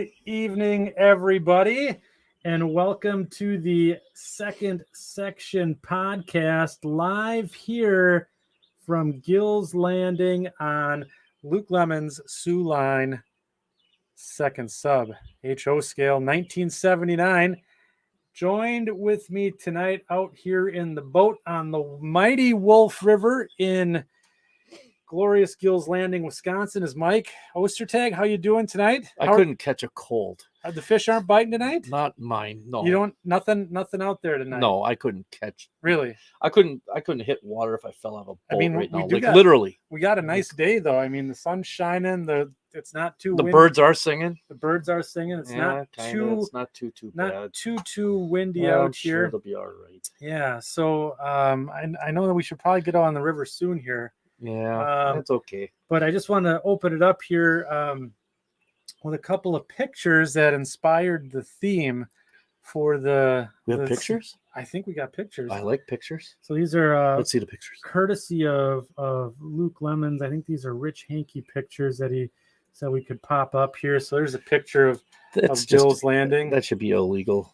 Good evening, everybody, and welcome to the Second Section podcast live here from Gills Landing on Luke Lemmens Soo Line, second sub, HO scale, 1979. Joined with me tonight out here in the boat on the mighty Wolf River in glorious Gills Landing, Wisconsin is Mike Ostertag. How you doing tonight? I couldn't catch a cold. The fish aren't biting tonight? Not mine. No. You don't nothing out there tonight. No, I couldn't catch. Really? I couldn't hit water if I fell out of a boat right now. Like literally. We got a nice day though. I mean, the sun's shining, it's not too windy. Birds are singing. The birds are singing. It's not too bad. Not too windy out here. Sure it'll be all right. Yeah. So I know that we should probably get on the river soon here. Yeah, that's okay. But I just want to open it up here with a couple of pictures that inspired the theme for the. We have pictures? I think we got pictures. I like pictures. So these are. Let's see the pictures. Courtesy of Luke Lemmens. I think these are Rich Hankey pictures that he said we could pop up here. So there's a picture of Gills Landing. That should be illegal.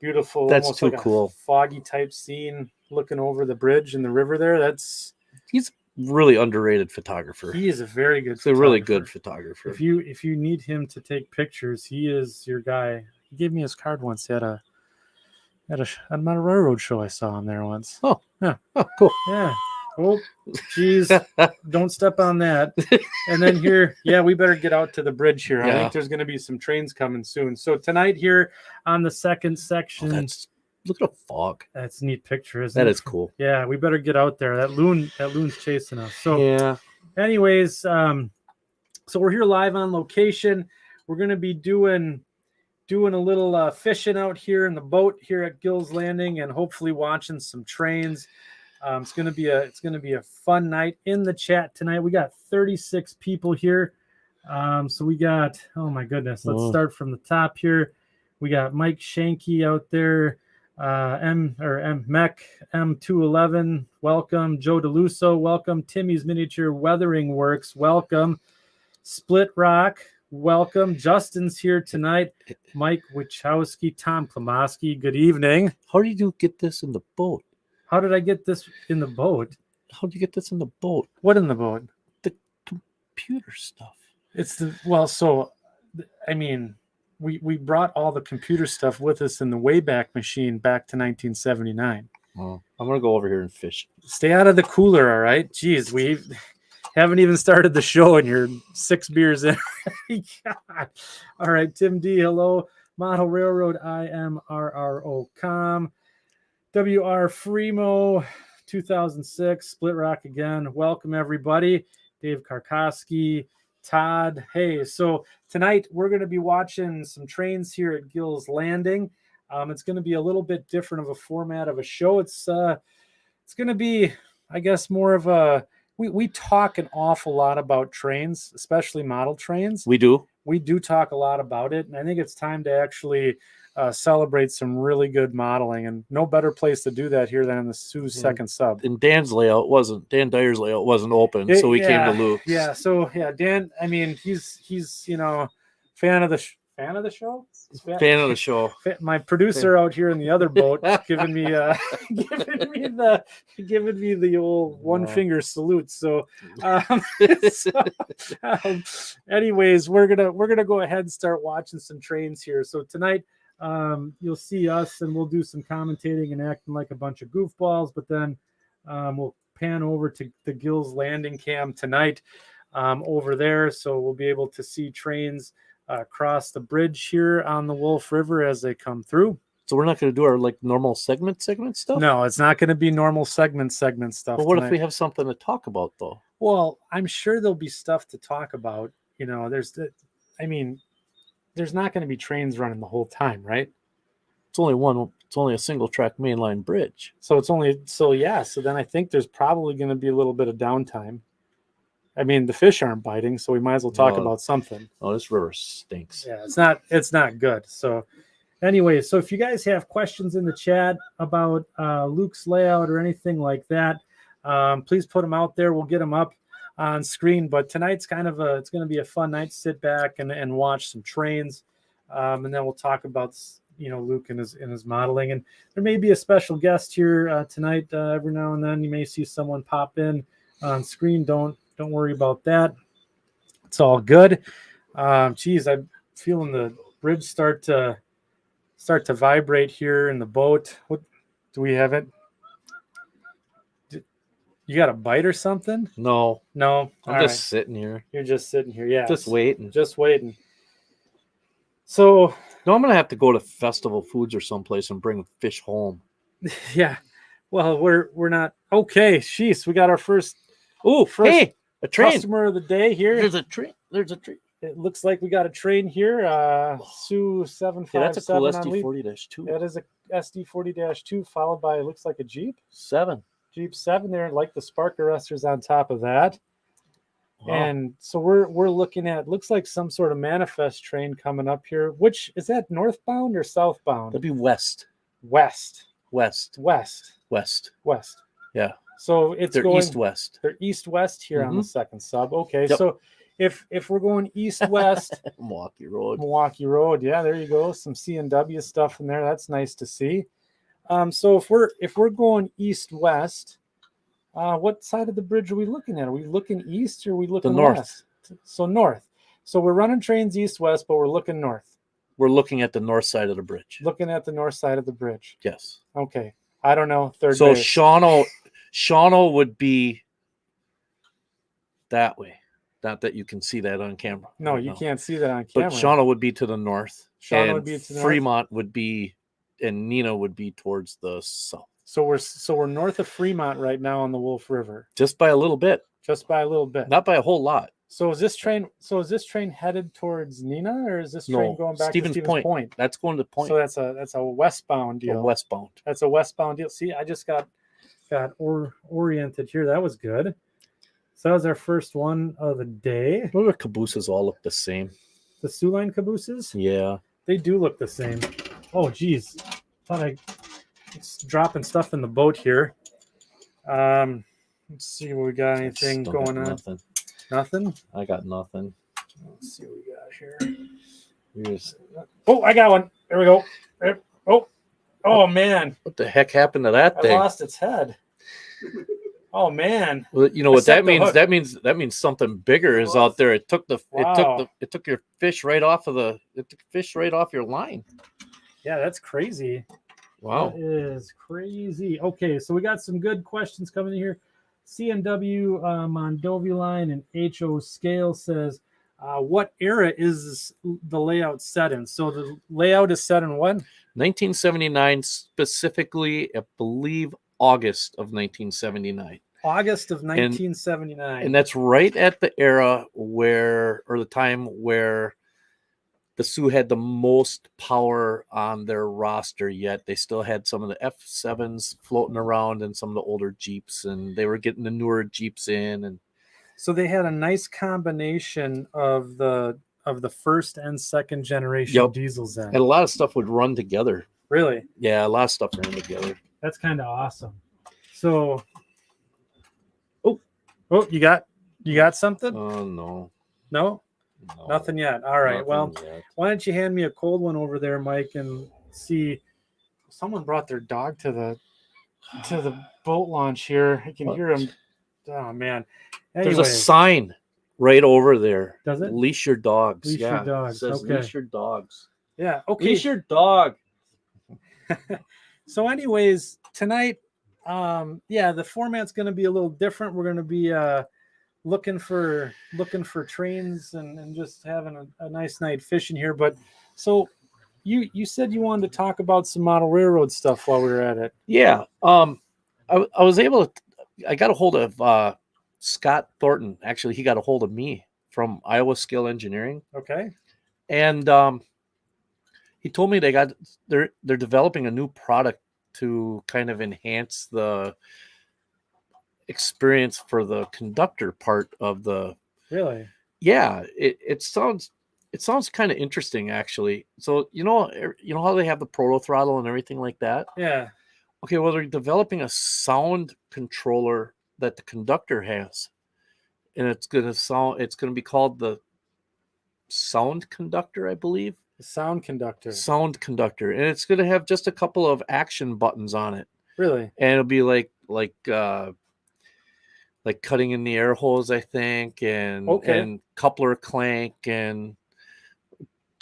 Beautiful. That's too cool. Foggy type scene looking over the bridge and the river there. He's really underrated photographer. He is a very good. He's a really good photographer. If you need him to take pictures, he is your guy. He gave me his card once at a railroad show. I saw him there once. Oh yeah. Oh cool. Yeah. Oh, geez, don't step on that. And then here, we better get out to the bridge here. I think there's going to be some trains coming soon. So tonight here on the second section. Look at the fog. That's a neat picture, isn't it? That is cool. Yeah, we better get out there. That loon's chasing us. So yeah. Anyways, so we're here live on location. We're going to be doing a little fishing out here in the boat here at Gills Landing, and hopefully watching some trains. It's going to be a fun night in the chat tonight. We got 36 people here. So we got, oh my goodness, let's start from the top here. We got Mike Shanky out there. Mech M211, welcome. Joe DeLuso, welcome. Timmy's Miniature Weathering Works, welcome. Split Rock, welcome. Justin's here tonight. Mike Wachowski, Tom Klamoski, good evening. How did you get this in the boat? How did I get this in the boat? How did you get this in the boat? What in the boat? The computer stuff. We brought all the computer stuff with us in the Wayback Machine back to 1979. Well, I'm going to go over here and fish. Stay out of the cooler, all right? Jeez, we haven't even started the show and you're 6 beers in. God. All right, Tim D, hello. Model Railroad, IMRRO.com. WR Fremo, 2006. Split Rock again. Welcome, everybody. Dave Karkoski. Todd, hey, so tonight we're going to be watching some trains here at Gills Landing. It's going to be a little bit different of a format of a show. It's going to be, I guess, more of a we talk an awful lot about trains, especially model trains. We do talk a lot about it, and I think it's time to actually celebrate some really good modeling, and no better place to do that here than in the Soo's second sub. And Dan Dyer's layout wasn't open, so we came to Luke. Yeah, so Dan, I mean, he's fan of the show. Fan of the show. My producer out here in the other boat giving me the old one finger salute. So, anyways, we're gonna go ahead and start watching some trains here. So tonight, you'll see us and we'll do some commentating and acting like a bunch of goofballs, but then we'll pan over to the Gills Landing cam tonight over there, so we'll be able to see trains cross the bridge here on the Wolf River as they come through. So we're not going to do our normal segment stuff? No, it's not going to be normal segment stuff. But what if we have something to talk about though? Well, I'm sure there'll be stuff to talk about. There's not going to be trains running the whole time, right? It's only a single track mainline bridge. So then I think there's probably going to be a little bit of downtime. I mean, the fish aren't biting, so we might as well talk about something. Oh, this river stinks. Yeah, it's not good. So anyway, so if you guys have questions in the chat about Luke's layout or anything like that, please put them out there. We'll get them up on screen. But tonight's it's going to be a fun night to sit back and watch some trains, and then we'll talk about Luke and his modeling, and there may be a special guest here tonight. Every now and then you may see someone pop in on screen. Don't worry about that. It's all good. Geez, I'm feeling the bridge start to vibrate here in the boat. What do we have it? You got a bite or something? No. I'm just sitting here. You're just sitting here, yeah. Just waiting. So no, I'm gonna have to go to Festival Foods or someplace and bring fish home. Yeah. Well, we're not okay. Jeez, we got our first a train customer of the day here. There's a train. It looks like we got a train here. Soo 757. Yeah, that's a cool SD40-2. That is a SD40-2 followed by, it looks like a Jeep 7. Jeep 7 there, like the spark arresters on top of that. Wow. And so we're looking at, looks like some sort of manifest train coming up here. Which is that, northbound or southbound? That'd be west. Yeah. So they're going east-west. They're east-west here on the second sub. Okay, yep. So if we're going east-west, Milwaukee Road. Yeah, there you go. Some C&W stuff in there. That's nice to see. So if we're going east-west, what side of the bridge are we looking at? Are we looking east or are we looking west? So north. So we're running trains east-west, but we're looking north. We're looking at the north side of the bridge. Looking at the north side of the bridge. Yes. Okay. I don't know. So Shawano would be that way. Not that you can see that on camera. No, you can't see that on camera. But Shawano would be to the north. Shawano would be to the Fremont would be, and Neenah would be towards the south. So we're north of Fremont right now on the Wolf River. Just by a little bit. Not by a whole lot. So is this train headed towards Neenah, or is this train going back to Stevens Point? That's going to Point. So that's a westbound deal. That's a westbound deal. See, I just got oriented here. That was good. So that was our first one of the day. Well, the cabooses all look the same. The Soo Line cabooses? Yeah. They do look the same. Oh, geez. It's dropping stuff in the boat here. Let's see what we got. Anything going on? Nothing? I got nothing. Let's see what we got here. Oh, I got one. There we go. Oh, man. What the heck happened to that thing? I lost its head. Oh, man. Well, you know what that means? That means something bigger is out there. It took your fish right off your line. Yeah, that's crazy. Wow. That is crazy. Okay, so we got some good questions coming in here. C&W Mondovi Line and HO Scale says, what era is the layout set in? So the layout is set in what? 1979, specifically, I believe, August of 1979. August of 1979. And that's right at the era the time where the Soo had the most power on their roster yet. They still had some of the F7s floating around and some of the older Jeeps, and they were getting the newer Jeeps in. And so they had a nice combination of the first and second generation diesels in. And a lot of stuff would run together. Really? Yeah, a lot of stuff ran together. That's kind of awesome. So, you got something? Oh, no. No? No, nothing yet. All right. Well, yet. Why don't you hand me a cold one over there, Mike, and see. Someone brought their dog to the boat launch here. I can hear him. Oh man. Anyways. There's a sign right over there. Does it? Leash your dogs. Leash your dogs. It says leash your dogs. Yeah. Okay. Leash your dog. So, anyways, tonight, the format's going to be a little different. We're going to be looking for trains and just having a nice night fishing here. But so you said you wanted to talk about some model railroad stuff while we were at it. Yeah. I was able to. I got a hold of Scott Thornton. Actually, he got a hold of me from Iowa Scale Engineering. Okay. And he told me they're developing a new product to kind of enhance the experience for the conductor part of the. Really? Yeah, it sounds kind of interesting, actually. So you know how they have the proto throttle and everything like that. Yeah. Okay, well, they're developing a sound controller that the conductor has, and it's gonna be called the Sound Conductor, I believe. The Sound Conductor. Sound Conductor, and it's gonna have just a couple of action buttons on it. Really? And it'll be like cutting in the air hose, I think, and coupler clank and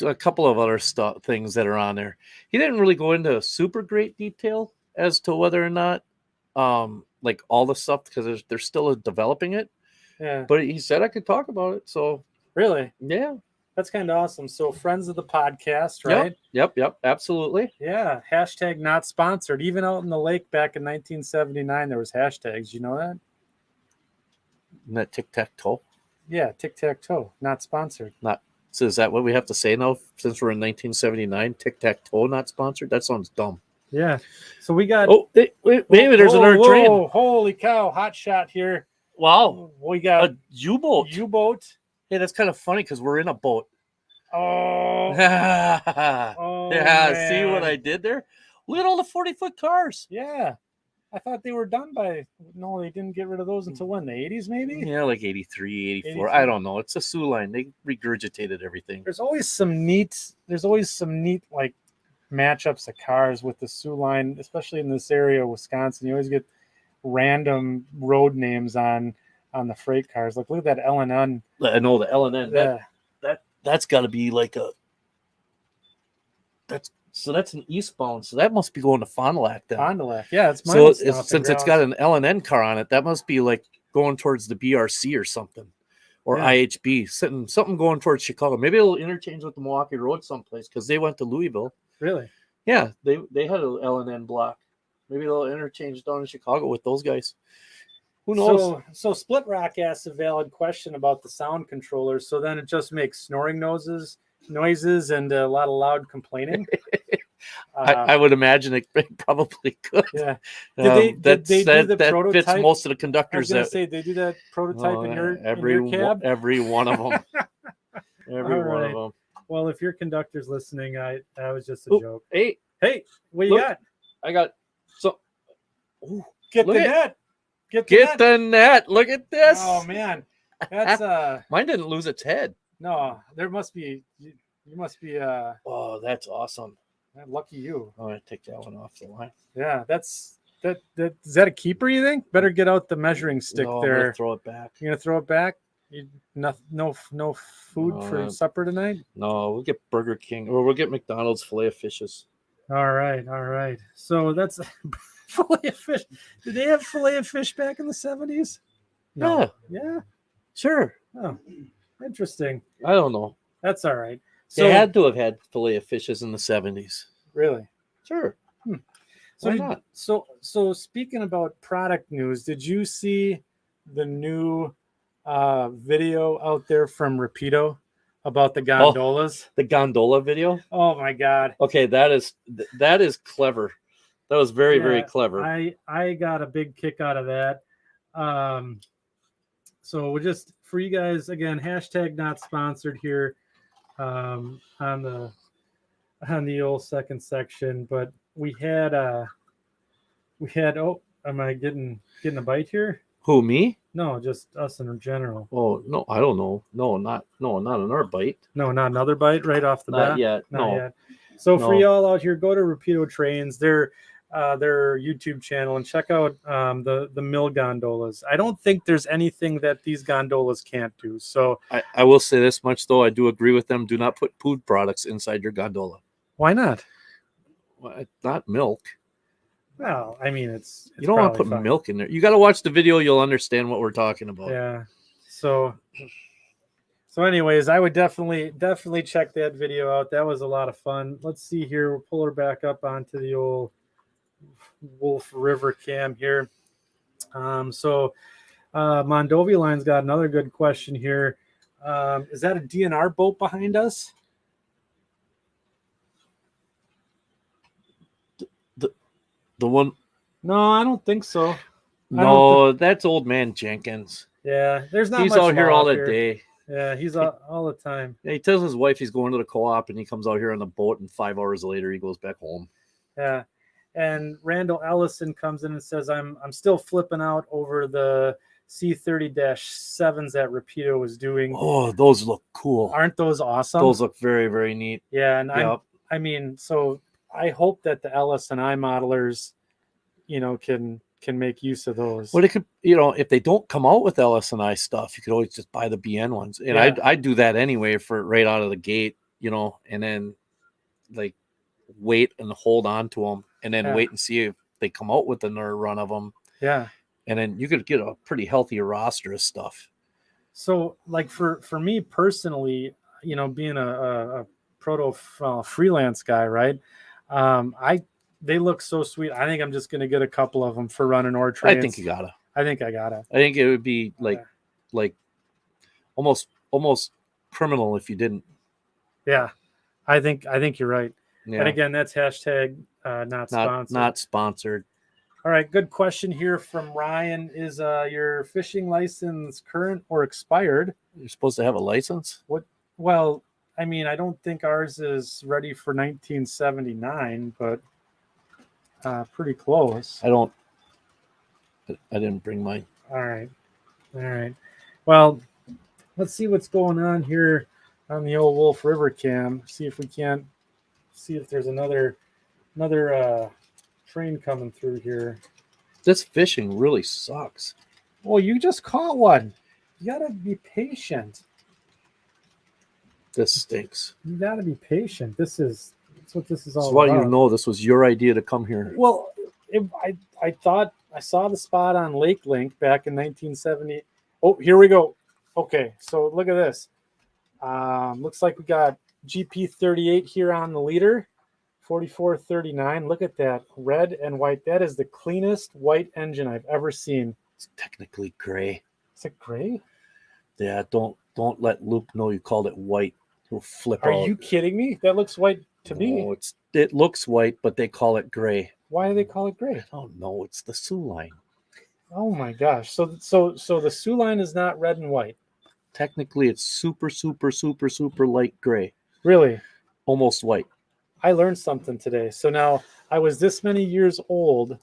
a couple of other things that are on there. He didn't really go into super great detail as to whether or not like all the stuff, because they're still developing it. Yeah. But he said I could talk about it. So really, yeah, that's kind of awesome. So friends of the podcast, right? Yep, absolutely. Yeah. Hashtag not sponsored. Even out in the lake back in 1979, there was hashtags. You know that? Isn't that tic-tac-toe? Yeah, tic-tac-toe, not sponsored. Not. So is that what we have to say now? Since we're in 1979, tic-tac-toe not sponsored? That sounds dumb. Yeah. So we got. Oh, wait, there's another train. Holy cow! Hot shot here. Wow. We got a U-boat. Hey, that's kind of funny because we're in a boat. Oh. Yeah. Man. See what I did there? Look at all the 40-foot cars. Yeah. I thought they were done by. No, they didn't get rid of those until when? The 80s, maybe? Yeah, like 83, 84. I don't know. It's a Soo Line. They regurgitated everything. There's always some neat like matchups of cars with the Soo Line, especially in this area of Wisconsin. You always get random road names on the freight cars. Like look at that L&N. I know the L&N. Yeah. That's got to be like that's an eastbound. So that must be going to Fond du Lac then. Fond du Lac. Yeah, it's so since it's got an L&N car on it, that must be like going towards the BRC or something, or IHB, something going towards Chicago. Maybe it'll interchange with the Milwaukee Road someplace because they went to Louisville. Really? Yeah, they had an L&N block. Maybe they'll interchange down in Chicago with those guys. Who knows? So Split Rock asks a valid question about the sound controllers. So then it just makes snoring noises and a lot of loud complaining. I would imagine it probably could. Yeah. Did they do the prototype? Fits most of the conductors. I was going to say, they do that prototype in your cab? Every one of them. Every one of them. Well, if your conductor's listening, that was just a joke. Hey, what you got? I got so. Get the net. Get the net. Look at this. Oh man, that's mine didn't lose its head. No, there must be. You must be. Oh, that's awesome. Lucky you. I'm gonna take that one off the line. Yeah, that's that. Is that a keeper? You think? Better get out the measuring stick there. I'm gonna throw it back. You gonna throw it back? No food for supper tonight? No, we'll get Burger King or we'll get McDonald's filet of fishes. All right. So that's filet of fish. Did they have filet of fish back in the 70s? No. Yeah. Sure. Oh, interesting. I don't know. That's all right. So they had to have had filet of fishes in the 70s. Really? Sure. So why not? So speaking about product news, did you see the new video out there from Rapido about the gondolas? The gondola video? Oh my God. Okay, that is clever. That was very, very clever. I got a big kick out of that. So we'll just, for you guys, again, hashtag not sponsored here on the old second section, but we had am I getting a bite here? Who, me? No, just us in general. Oh, no, I don't know. No, not another bite. No, not another bite right off the bat? Not yet. Not yet. So for y'all out here, go to Rapido Trains, their YouTube channel, and check out the mill gondolas. I don't think there's anything that these gondolas can't do. So I will say this much, though. I do agree with them. Do not put food products inside your gondola. Why not? Well, not milk. Well, I mean, it's you don't want to put milk in there. You got to watch the video. You'll understand what we're talking about. Yeah. So anyways, I would definitely check that video out. That was a lot of fun. Let's see here. We'll pull her back up onto the old Wolf River cam here. Mondovi Line's got another good question here. Is that a DNR boat behind us? The one? No, I don't think so. No, that's old man Jenkins. Yeah, there's not. He's much out here all here. day. Yeah, he's out all the time. Yeah, he tells his wife he's going to the co-op, and he comes out here on the boat, and 5 hours later he goes back home. Yeah, and Randall Ellison comes in and says, "I'm still flipping out over the C30-7s that Rapido was doing. Oh, those look cool. Aren't those awesome? Those look very, very neat. Yeah, and Yep. I mean, so I hope that the LS&I modelers, can make use of those. Well, it could, if they don't come out with LS&I stuff, you could always just buy the BN ones. And Yeah. I do that anyway for right out of the gate, and then like wait and hold on to them and then wait and see if they come out with another run of them. Yeah. And then you could get a pretty healthy roster of stuff. So like for me personally, being a proto freelance guy, right? They look so sweet. I think I'm just going to get a couple of them for running or trains. I think you gotta. I think it would be like almost criminal if you didn't. Yeah. I think you're right. Yeah. And again, that's hashtag not sponsored. Not sponsored. All right, good question here from Ryan. Is your fishing license current or expired? You're supposed to have a license? What? Well, I mean, I don't think ours is ready for 1979, but pretty close. I didn't bring mine. All right. Well, let's see what's going on here on the old Wolf River cam. See if there's another train coming through here. This fishing really sucks. Well, you just caught one. You gotta be patient. This stinks. You gotta be patient. That's what this is all about. That's why this was your idea to come here. Well, I thought I saw the spot on Lake Link back in 1970. Oh, here we go. Okay, so look at this. Looks like we got GP38 here on the leader. 4439. Look at that, red and white. That is the cleanest white engine I've ever seen. It's technically gray. Is it gray? Yeah, don't let Luke know you called it white. He'll flip out. Are you kidding me? That looks white to me. It looks white, but they call it gray. Why do they call it gray? I don't know. It's the Soo Line. Oh my gosh! So the Soo Line is not red and white. Technically, it's super, super, super, super light gray. Really? Almost white. I learned something today. So now I was this many years old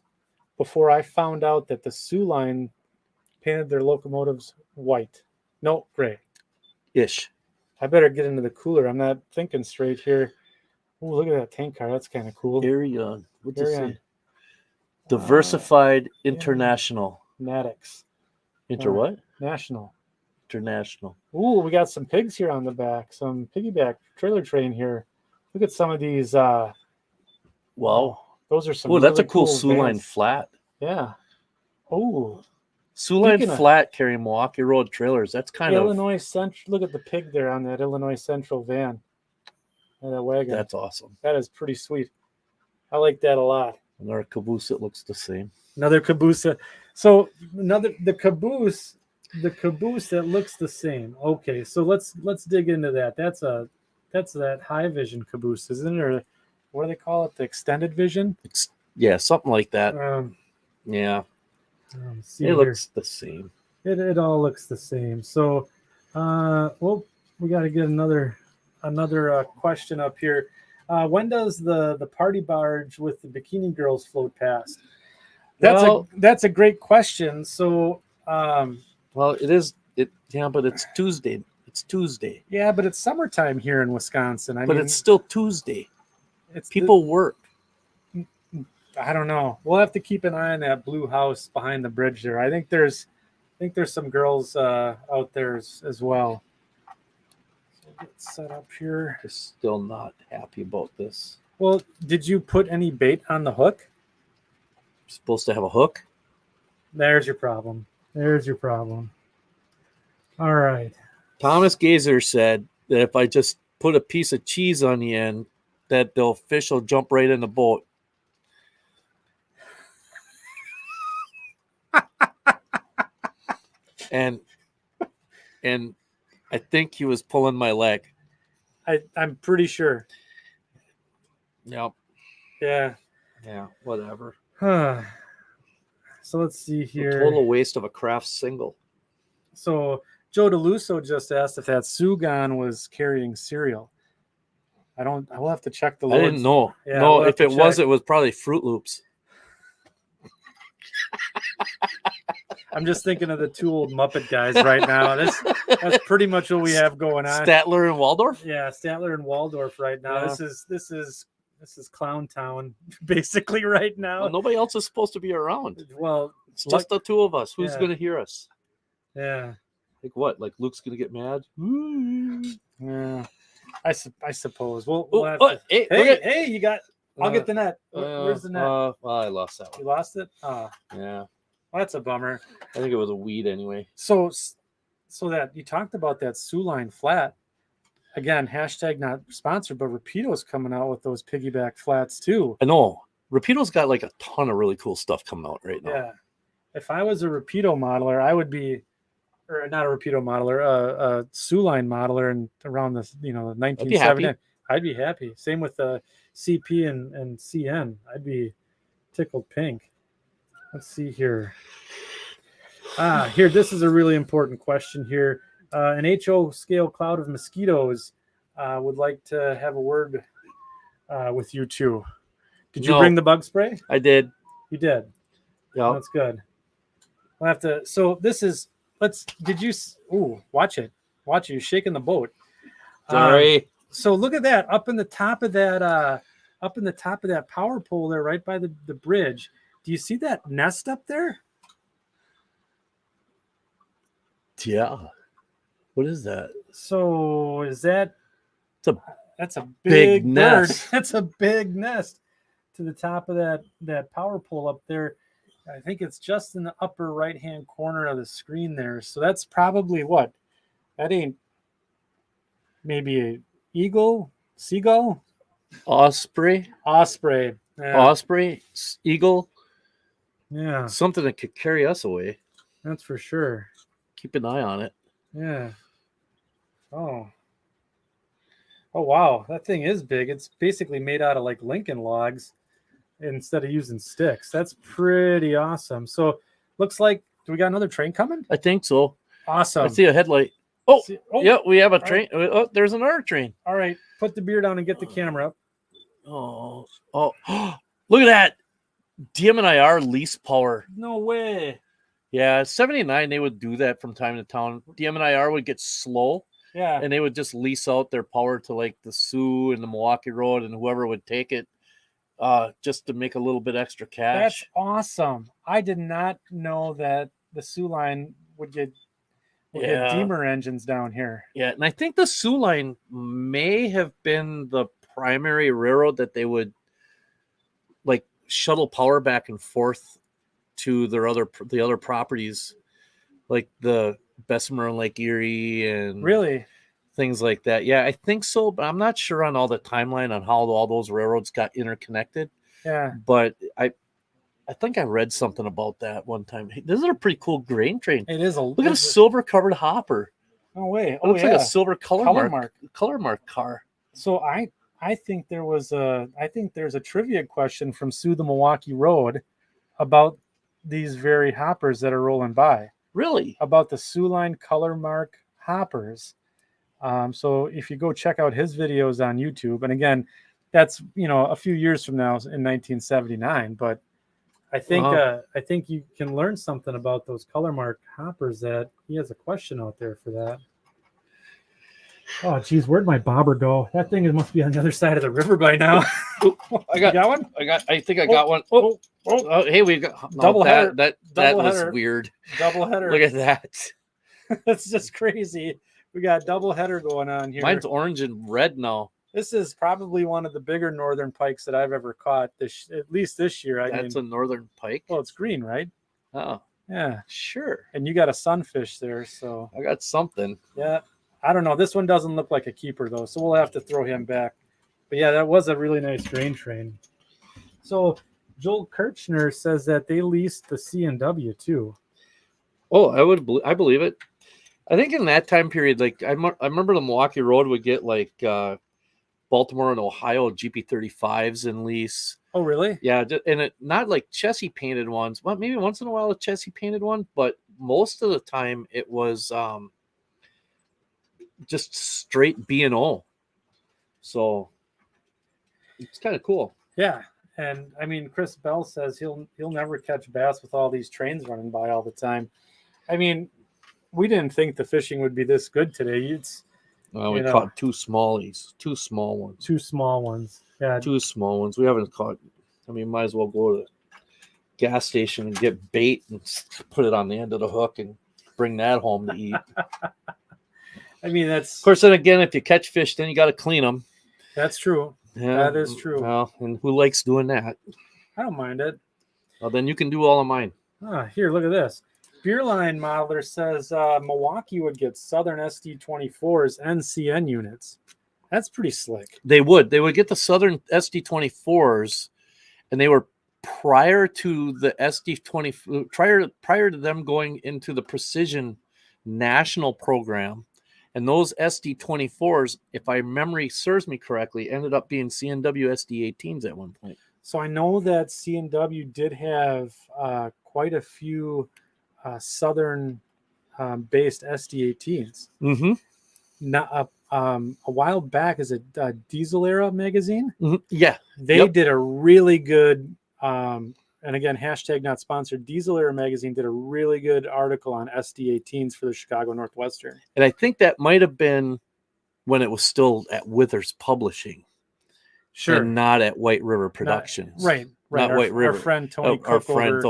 before I found out that the Soo Line painted their locomotives white. No, gray. Ish. I better get into the cooler. I'm not thinking straight here. Oh, look at that tank car. That's kind of cool. Arion. What's it say? Diversified International. Maddox. What? National. International. Ooh, we got some pigs here on the back. Some piggyback trailer train here. Look at some of these. Wow. Those are some. Oh, that's really a cool Soo Line flat. Yeah. Oh. Soo Line flat carrying Milwaukee Road trailers. That's kind of Illinois Central. Look at the pig there on that Illinois Central van. And that wagon. That's awesome. That is pretty sweet. I like that a lot. Another caboose that looks the same. Another caboose. So the caboose that looks the same. Okay, so let's dig into that. That's that high vision caboose, isn't it? Or what do they call it? The extended vision? Yeah, something like that. Yeah. It looks the same. It all looks the same. So, we got to get another question up here. When does the party barge with the bikini girls float past? That's a great question. So, it is. But it's Tuesday. It's Tuesday. Yeah, but it's summertime here in Wisconsin. I mean, it's still Tuesday. People work. I don't know. We'll have to keep an eye on that blue house behind the bridge there. I think there's some girls out there as well. So we'll get set up here. Just still not happy about this. Well, did you put any bait on the hook? You're supposed to have a hook? There's your problem. All right. Thomas Gazer said that if I just put a piece of cheese on the end, that the fish will jump right in the boat. and I think he was pulling my leg. I'm pretty sure. Yep. Yeah. Yeah, whatever. So let's see here. A total waste of a craft single. So Joe DeLusso just asked if that Sugan was carrying cereal. I will have to check the loads. I didn't know. Yeah, no, if it was probably Fruit Loops. I'm just thinking of the two old Muppet guys right now. That's pretty much what we have going on. Statler and Waldorf. Yeah, Statler and Waldorf right now. Yeah. This is Clown Town basically right now. Well, nobody else is supposed to be around. Well, it's just the two of us. Who's yeah. going to hear us? Yeah. Like what? Like Luke's going to get mad? Yeah. I suppose. We'll Oh, have oh, to... hey, Hey, you got... I'll get the net. Where's the net? Well, I lost that one. You lost it? Oh. Yeah. Well, that's a bummer. I think it was a weed anyway. So that you talked about that Soo Line flat. Again, hashtag not sponsored, but Rapido's coming out with those piggyback flats too. I know. Rapido's got like a ton of really cool stuff coming out right now. Yeah. If I was a Rapido modeler, I would be, or not a Rapido modeler, a Soo Line modeler, and around the the 1970s, I'd be happy. Same with the CP and CN. I'd be tickled pink. Let's see here. Here, this is a really important question here. An HO scale cloud of mosquitoes would like to have a word with you too. Did you bring the bug spray? I did. You did. Yeah, that's good. We'll have to. So this is. Did you? Ooh, watch it. Watch it. You're shaking the boat. Sorry. So look at that up in the top of that. Up in the top of that power pole there, right by the bridge. Do you see that nest up there? Yeah. What is that? So is that? That's a big bird. nest. That's a big nest to the top of that power pole up there. I think it's just in the upper right-hand corner of the screen there. So that's probably what? That ain't maybe an eagle, seagull, osprey, yeah. osprey, eagle. Yeah, something that could carry us away. That's for sure. Keep an eye on it. Yeah. Oh, wow. That thing is big. It's basically made out of like Lincoln logs instead of using sticks. That's pretty awesome. So looks like, do we got another train coming? I think so. Awesome. I see a headlight. Oh, yeah, we have a train. Right. Oh, there's another train. All right. Put the beer down and get the camera up. Oh, look at that. DM&IR lease power. No way. Yeah, 79, they would do that from time to time. DM&IR would get slow. Yeah. And they would just lease out their power to like the Soo and the Milwaukee Road and whoever would take it just to make a little bit extra cash. That's awesome. I did not know that the Soo Line would get Deemer engines down here. Yeah, and I think the Soo Line may have been the primary railroad that they would like shuttle power back and forth to the other properties, like the Bessemer and Lake Erie and really things like that. Yeah, I think so, but I'm not sure on all the timeline on how all those railroads got interconnected. Yeah, but I think I read something about that one time. Hey, this is a pretty cool grain train. It is. Look at a silver covered hopper. Oh wait, it looks like a silver color mark car. So I think there's a trivia question from Soo the Milwaukee Road about these very hoppers that are rolling by. Really? About the Soo Line color mark hoppers. So if you go check out his videos on YouTube, and again, that's a few years from now in 1979, but I think you can learn something about those color mark hoppers. That he has a question out there for that. Oh, geez, where'd my bobber go? That thing must be on the other side of the river by now. I got one. I think I got one. Oh, hey, we got double header. That was weird. Double header. Look at that. That's just crazy. We got double header going on here. Mine's orange and red now. This is probably one of the bigger northern pikes that I've ever caught. At least this year. That's a northern pike. Well, it's green, right? Oh, yeah, sure. And you got a sunfish there, so I got something. Yeah, I don't know. This one doesn't look like a keeper though, so we'll have to throw him back. But yeah, that was a really nice grain train. So Joel Kirchner says that they leased the C&W too. Oh, I believe it. I think in that time period, like I remember the Milwaukee Road would get like Baltimore and Ohio GP35s in lease. Oh, really? Yeah, and it not like chassis painted ones. Well, maybe once in a while a chassis painted one, but most of the time it was just straight B&O. So it's kind of cool. Yeah, And I mean, Chris Bell says he'll never catch bass with all these trains running by all the time. I mean, we didn't think the fishing would be this good today. It's We caught two smallies, two small ones. Two small ones. Yeah. Two small ones. We haven't caught. I mean, might as well go to the gas station and get bait and put it on the end of the hook and bring that home to eat. I mean, that's... Of course, then again, if you catch fish, then you got to clean them. That's true. Yeah, that is true. Well, and who likes doing that? I don't mind it. Well, then you can do all of mine. Here, look at this. Beerline Modeler says Milwaukee would get Southern SD24s NCN units. That's pretty slick. They would get the Southern SD24s, and they were prior to the SD20 prior to them going into the Precision National program. And those SD24s, if my memory serves me correctly, ended up being CNW SD18s at one point. So I know that CNW did have quite a few Southern based SD18s. Mm-hmm. Now, a while back, is it Diesel Era magazine? Mm-hmm. Yeah. They did a really good, and again, hashtag not sponsored, Diesel Era magazine did a really good article on SD18s for the Chicago Northwestern. And I think that might have been when it was still at Withers Publishing. Sure. And not at White River Productions. Right. Not our, White River. Our friend Tony our friend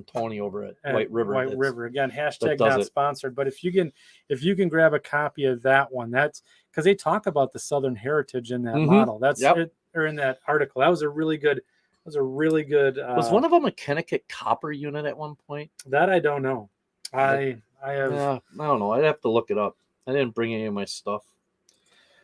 Tony over at White River. White River. Again, hashtag not sponsored. But if you can grab a copy of that one, that's because they talk about the Southern heritage in that model. That's it, or in that article. That was a really good. Was one of them a Kennecott copper unit at one point? That I don't know. I have. Yeah, I don't know. I'd have to look it up. I didn't bring any of my stuff.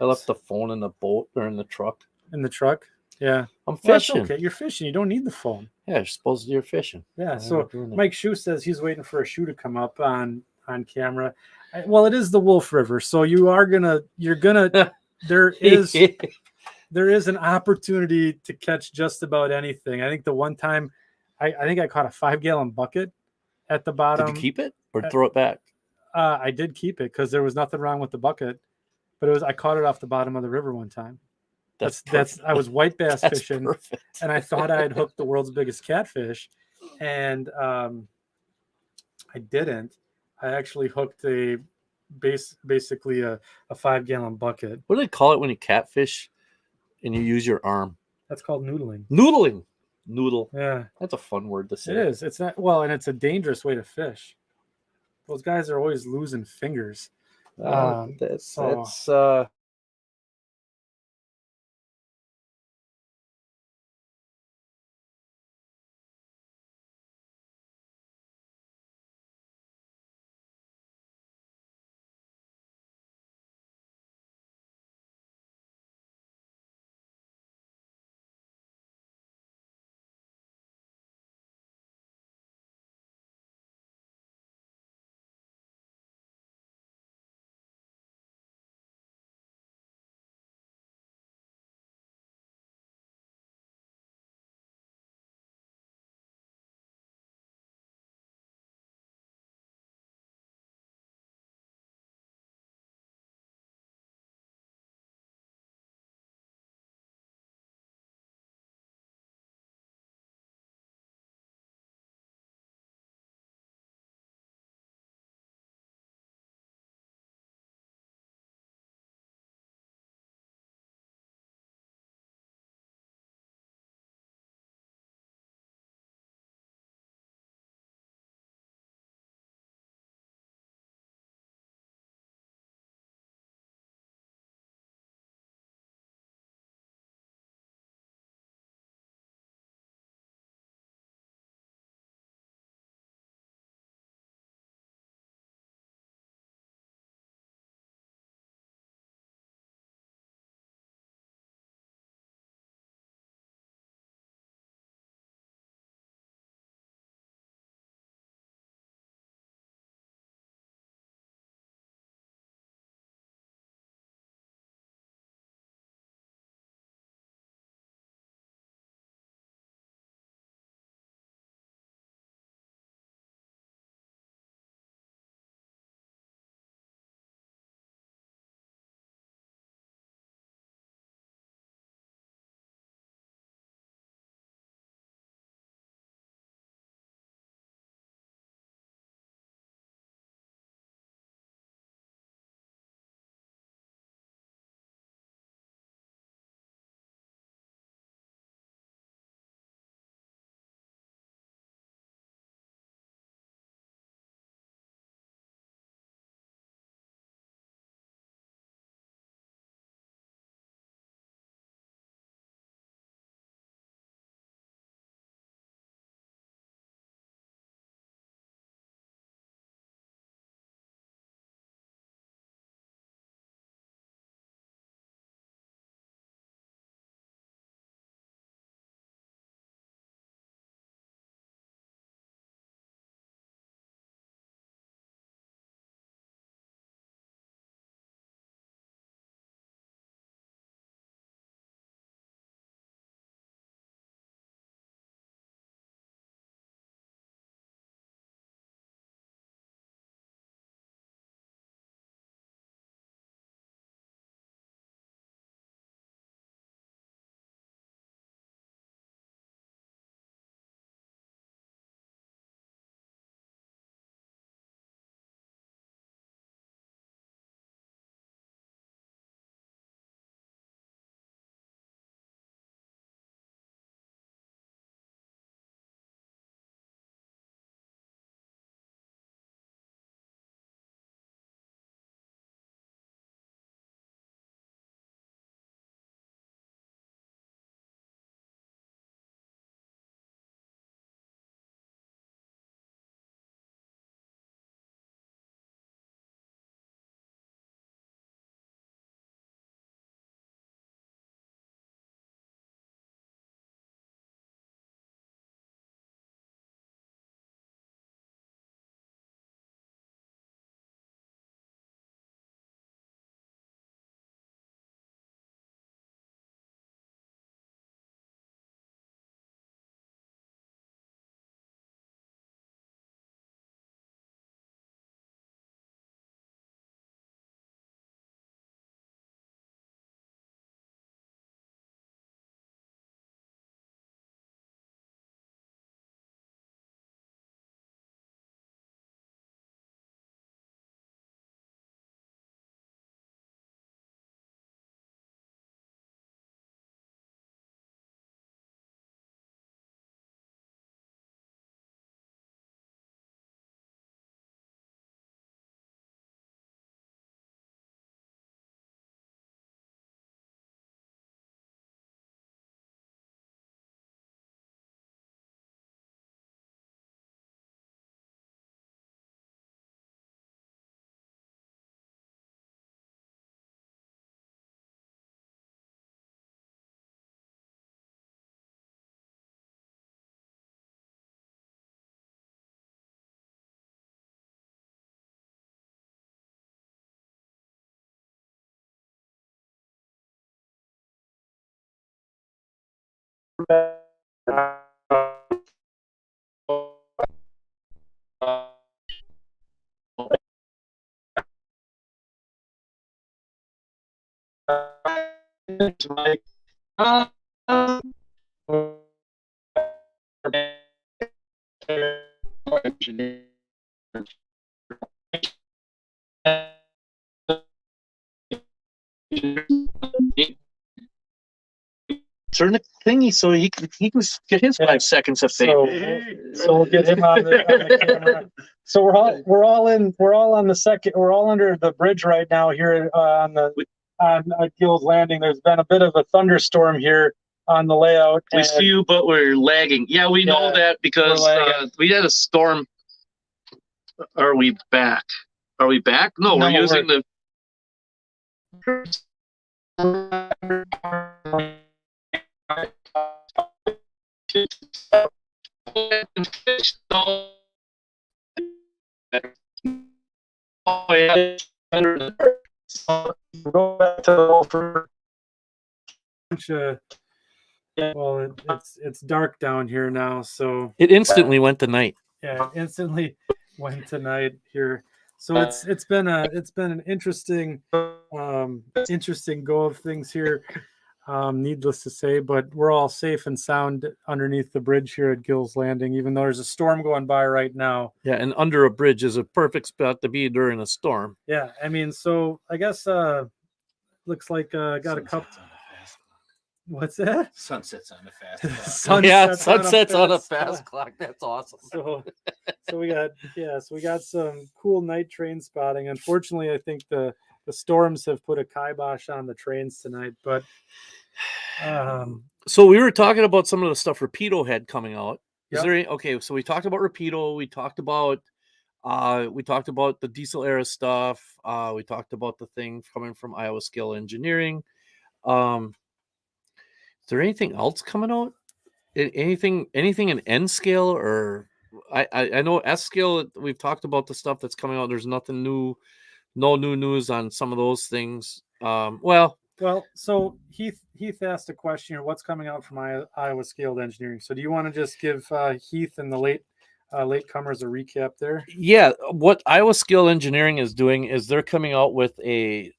I left the phone in the boat or in the truck. In the truck. Yeah, I'm fishing. Well, okay, you're fishing. You don't need the phone. Yeah, you're supposed to. You're fishing. Yeah. So Mike Shue says he's waiting for a shoe to come up on camera. Well, it is the Wolf River, so you're gonna. There is an opportunity to catch just about anything. I think the one time, I think I caught a 5-gallon bucket at the bottom. Did you keep it or throw it back? I did keep it because there was nothing wrong with the bucket, but I caught it off the bottom of the river one time. That's I was white bass fishing, perfect. And I thought I had hooked the world's biggest catfish, and I didn't. I actually hooked basically a 5-gallon bucket. What do they call it when you catfish and you use your arm? That's called noodling. Noodle. Yeah, that's a fun word to say. It is. It's not and it's a dangerous way to fish. Those guys are always losing fingers. That's Turn the thingy so he can get his 5 seconds of fame. So we'll get him on the camera. So we're all under the bridge right now here on Gills Landing. There's been a bit of a thunderstorm here on the layout. We see you, but we're lagging. Yeah, we know that because we had a storm. Are we back? Are we back? No, we're using the. Oh yeah. Go back to well, it's dark down here now, so it instantly went to night. Yeah, it instantly went to night here. So it's been an interesting go of things here. Needless to say, but we're all safe and sound underneath the bridge here at Gills Landing, even though there's a storm going by right now. Yeah, and under a bridge is a perfect spot to be during a storm. Yeah, I mean, so I guess looks like got a couple. What's that? Sunsets on a fast clock. Sunsets on a fast clock. That's awesome. So we got some cool night train spotting. Unfortunately, I think the storms have put a kibosh on the trains tonight. But so we were talking about some of the stuff Rapido had coming out. Yep. So we talked about Rapido. We talked about the diesel era stuff. We talked about the thing coming from Iowa Scale Engineering. Is there anything else coming out? Anything in N scale, or I know S scale? We've talked about the stuff that's coming out. There's nothing new, no new news on some of those things. Well, so Heath asked a question here. What's coming out from Iowa Scaled Engineering? So do you want to just give Heath and the latecomers a recap there? Yeah, what Iowa Scale Engineering is doing is they're coming out with a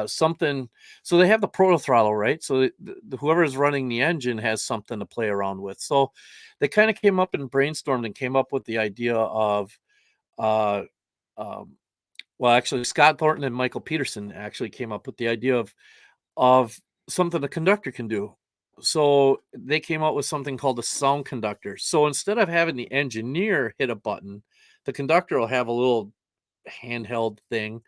something. So they have the proto throttle, right? So whoever is running the engine has something to play around with. So they kind of came up and brainstormed and came up with the idea of, well, actually Scott Thornton and Michael Peterson actually came up with the idea of something the conductor can do. So they came out with something called a sound conductor. So instead of having the engineer hit a button, the conductor will have a little handheld thing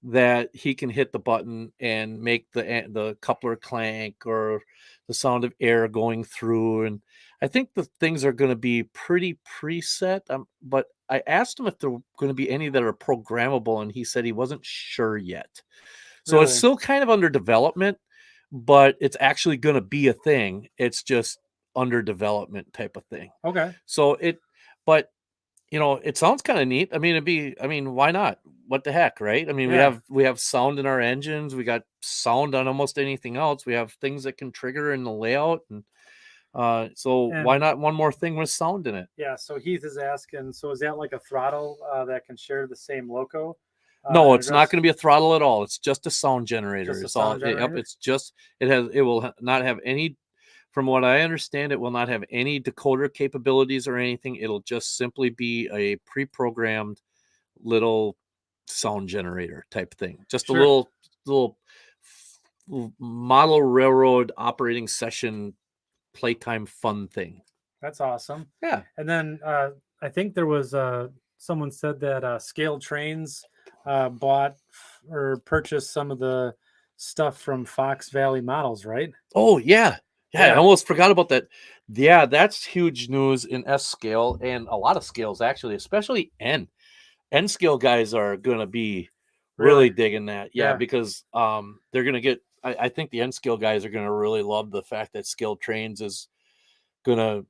that he can hit the button and make the coupler clank or the sound of air going through. And I think the things are going to be pretty preset. But I asked him if there were going to be any that are programmable, and he said he wasn't sure yet. So It's still kind of under development, but it's actually going to be a thing. It's just under development type of thing. Okay. But it sounds kind of neat. I mean, why not? What the heck, right? I mean, we have sound in our engines. We got sound on almost anything else. We have things that can trigger in the layout, and why not one more thing with sound in it? Yeah. So Heath is asking. So is that like a throttle that can share the same loco? No, it's not going to be a throttle at all. It's just a sound generator. Just a sound generator? It will not have any. From what I understand, it will not have any decoder capabilities or anything. It'll just simply be a pre-programmed little sound generator type thing. Just a little model railroad operating session playtime fun thing. That's awesome. Yeah. And then I think there was someone said that Scaled Trains bought or purchased some of the stuff from Fox Valley Models, right? Oh, yeah. Yeah, I almost forgot about that. Yeah, that's huge news in S scale and a lot of scales, actually, especially N. N scale guys are going to be really digging that. Yeah, because they're going to get, I think the N scale guys are going to really love the fact that Scaled Trains is going to,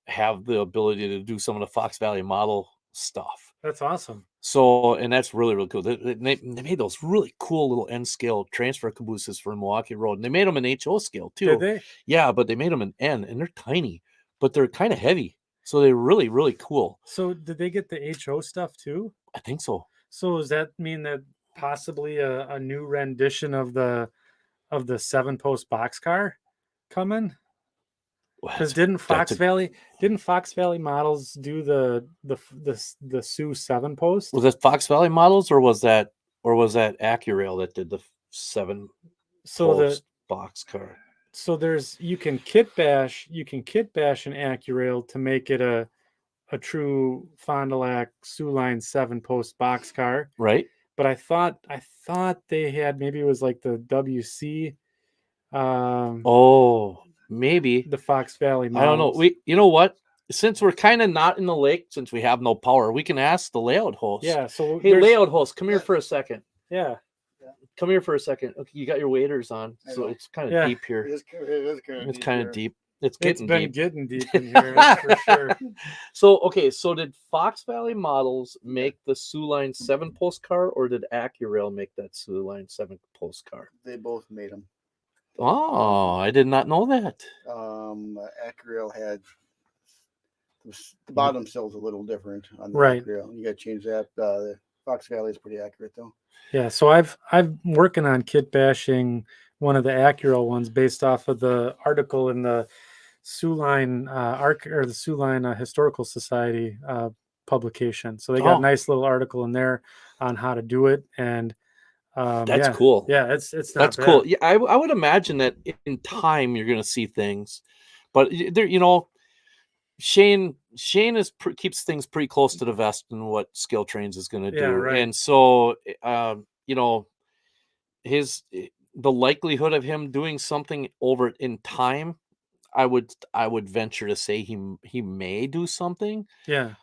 have the ability to do some of the Fox Valley model stuff. That's awesome. So, and that's really, really cool. They made those really cool little N scale transfer cabooses for Milwaukee Road, and they made them in HO scale too. Did they? Yeah, but they made them in N, and they're tiny, but they're kind of heavy. So they're really, really cool. So did they get the HO stuff too? I think so. So does that mean that possibly a new rendition of the 7-post boxcar coming? Because didn't Fox Valley models do the Soo 7-post? Was that Fox Valley models or was that AccuRail that did the 7-post boxcar? So you can kit bash an AccuRail to make it a true Fond du Lac Soo Line 7-post boxcar. Right. But I thought they had, maybe it was like the WC. Maybe the Fox Valley models. I don't know. You know what? Since we're kind of not in the lake, since we have no power, we can ask the layout host. Yeah. So hey, layout host, come here for a second. Yeah. Come here for a second. Okay, you got your waders on, so it's kind of deep here. It's kind of deep. It's getting deep in here, that's for sure. So did Fox Valley Models make the Soo Line 7-post car, or did AccuRail make that Soo Line 7-post car? They both made them. Oh, I did not know that. AccuRail had the bottom cell's a little different on the right. AccuRail. You got to change that. The Fox Valley is pretty accurate though. Yeah, so I'm working on kit bashing one of the AccuRail ones based off of the article in the Soo Line the Soo Line Historical Society publication. So they got a nice little article in there on how to do it, and that's cool. Yeah, it's not that's bad. cool. Yeah, I would imagine that in time you're going to see things, but there, Shane keeps things pretty close to the vest in what Skill Trains is going to do, right. and so the likelihood of him doing something over in time, I would venture to say he may do something. Yeah.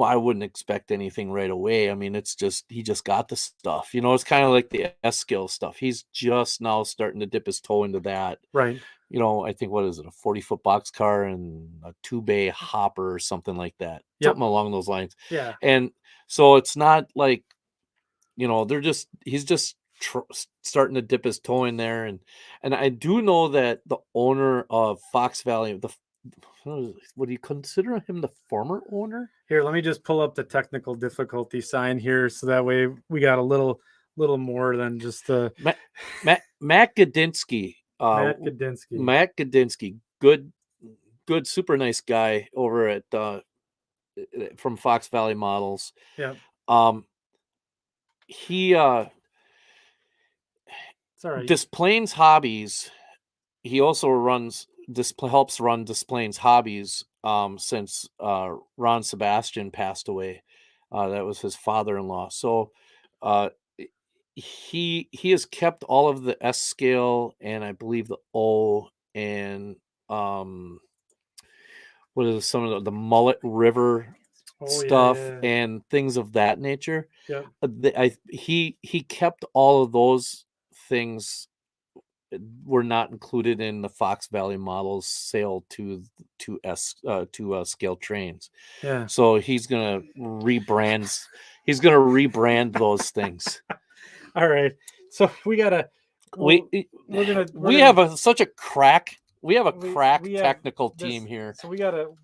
I wouldn't expect anything right away. I mean, he just got the stuff. It's kind of like the S-Skill stuff. He's just now starting to dip his toe into that. Right. I think, what is it, a 40-foot boxcar and a 2-bay hopper or something like that. Yep. Something along those lines. Yeah. And so it's not like, he's just starting to dip his toe in there. And I do know that the owner of Fox Valley, would you consider him the former owner? Here, let me just pull up the technical difficulty sign here, so that way we got a little more than just the Matt Gadinsky. Matt Gadinsky, good, super nice guy over at from Fox Valley Models. Yeah. He Displanes Hobbies. He also helps run Displanes Hobbies since Ron Sebastian passed away. That was his father-in-law. So he has kept all of the S scale and I believe the O and what is some of the Mullet River stuff and things of that nature. Yeah. He kept all of those things. Were not included in the Fox Valley Models sale to Scale Trains. Yeah. So he's gonna rebrand. He's gonna rebrand those things. All right. So we gotta. We have such a crack. We have a crack technical team here. So we're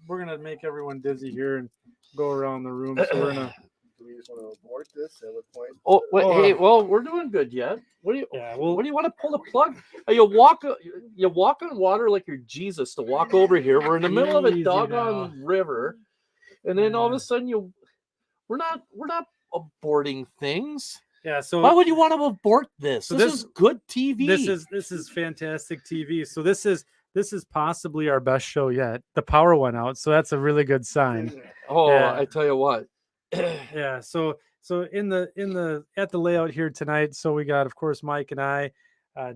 gonna make everyone dizzy here and go around the room. So we're gonna. Do we just want to abort this at what point? Oh, wait, hey, well, we're doing good yet. What do you want to pull the plug? You walk on water like you're Jesus to walk over here. We're in the middle of a doggone river, and then all of a sudden we're not aborting things. Yeah. So why would you want to abort this? So this is good TV. This is fantastic TV. So this is possibly our best show yet. The power went out, so that's a really good sign. Oh, yeah. I tell you what. Yeah, so in the at the layout here tonight, so we got, of course, Mike and I,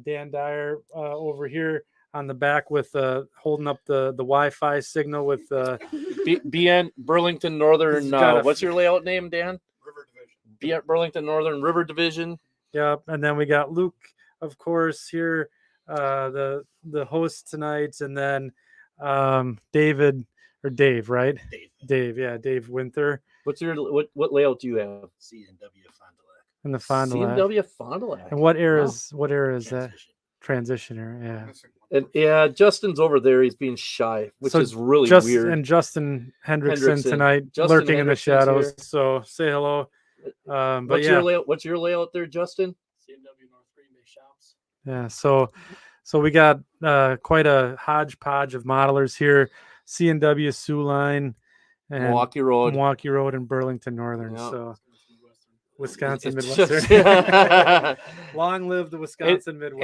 Dan Dyer over here on the back with holding up the Wi-Fi signal with BN Burlington Northern. What's your layout name, Dan? River Division. BN Burlington Northern River Division. Yep, and then we got Luke, of course, here, the host tonight, and then Dave, right? Dave, yeah, Dave Winther. What's your what layout do you have? C&W Fond du Lac. In the Fond du Lac. C&W Fond du Lac. And what era Wow. is that? Transition. Transitioner, yeah. And yeah, Justin's over there. He's being shy, which So is really weird. And Justin Hendrickson Hendrickson. tonight, Justin lurking in the Hendrickson's shadows. here. So say hello. But What's yeah, your layout? What's your layout there, Justin? C&W North Green Bay Shops. yeah. So we got quite a hodgepodge of modelers here. C&W Soo Line and Milwaukee Road. and Burlington Northern. Yeah. So Wisconsin It's Midwestern. just- Long live the Wisconsin Midwestern.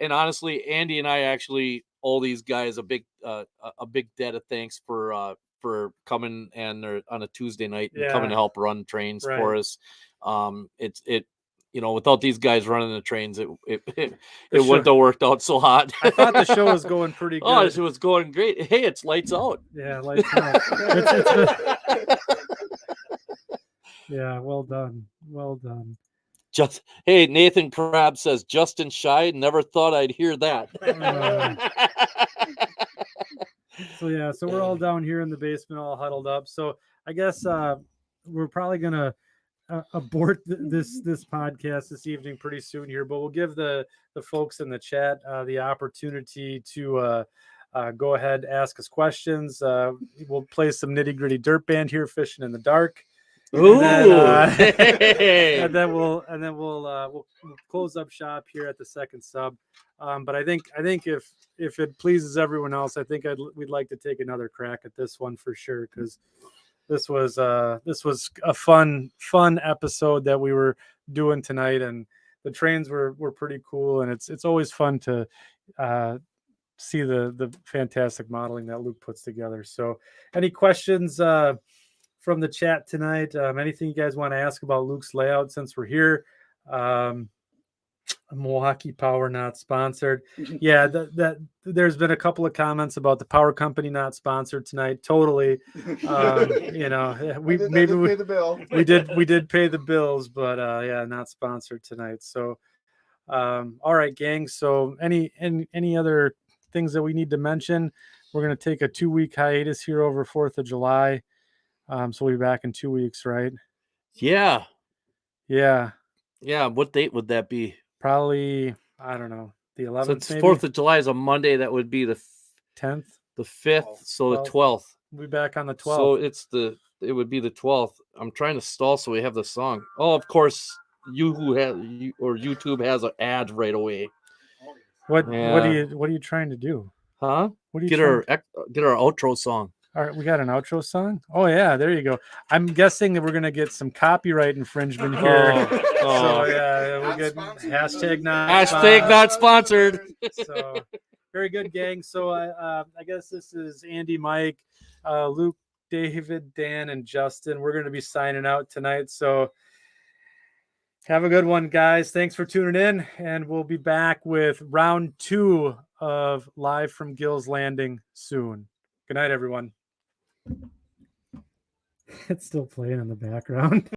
and honestly, Andy and I actually owe these guys a big debt of thanks for coming and they're on a Tuesday night and coming to help run trains for us. Without these guys running the trains, it wouldn't have worked out so hot. I thought the show was going pretty good. Oh, it was going great. Hey, it's lights out. Yeah, lights out. Yeah, well done. Well done. Hey, Nathan Crab says Justin shy. Never thought I'd hear that. So we're all down here in the basement, all huddled up. So I guess we're probably gonna abort this podcast this evening pretty soon here, but we'll give the folks in the chat the opportunity to go ahead, ask us questions. We'll play some nitty gritty dirt band here, fishing in the dark. Ooh. And then we'll close up shop here at the second sub. But I think if it pleases everyone else, I think we'd like to take another crack at this one for sure, because this was a fun episode that we were doing tonight, and the trains were pretty cool, and it's always fun to see the fantastic modeling that Luke puts together. So any questions from the chat tonight? Anything you guys want to ask about Luke's layout since we're here? Milwaukee Power not sponsored. Yeah, that there's been a couple of comments about the power company not sponsored tonight. Totally. We pay the bill. we did pay the bills, but yeah, not sponsored tonight. So all right, gang. So any other things that we need to mention? We're gonna take a 2-week hiatus here over 4th of July. So we'll be back in 2 weeks, right? Yeah. Yeah. What date would that be? Probably, I don't know, the 11th. Since maybe? 4th of July is a Monday, that would be the 10th, the 5th, so the 12th. We'll be back on the 12th. So it would be the 12th. I'm trying to stall so we have the song. Oh, of course, YouTube has an ad right away. What are you trying to do? Huh? What are you get our outro song. All right, we got an outro song. Oh yeah, there you go. I'm guessing that we're gonna get some copyright infringement here. So yeah, we'll get hashtag not sponsored. So very good, gang. So I guess this is Andy, Mike, Luke, David, Dan, and Justin. We're gonna be signing out tonight. So have a good one, guys. Thanks for tuning in, and we'll be back with round 2 of Live from Gills Landing soon. Good night, everyone. It's still playing in the background.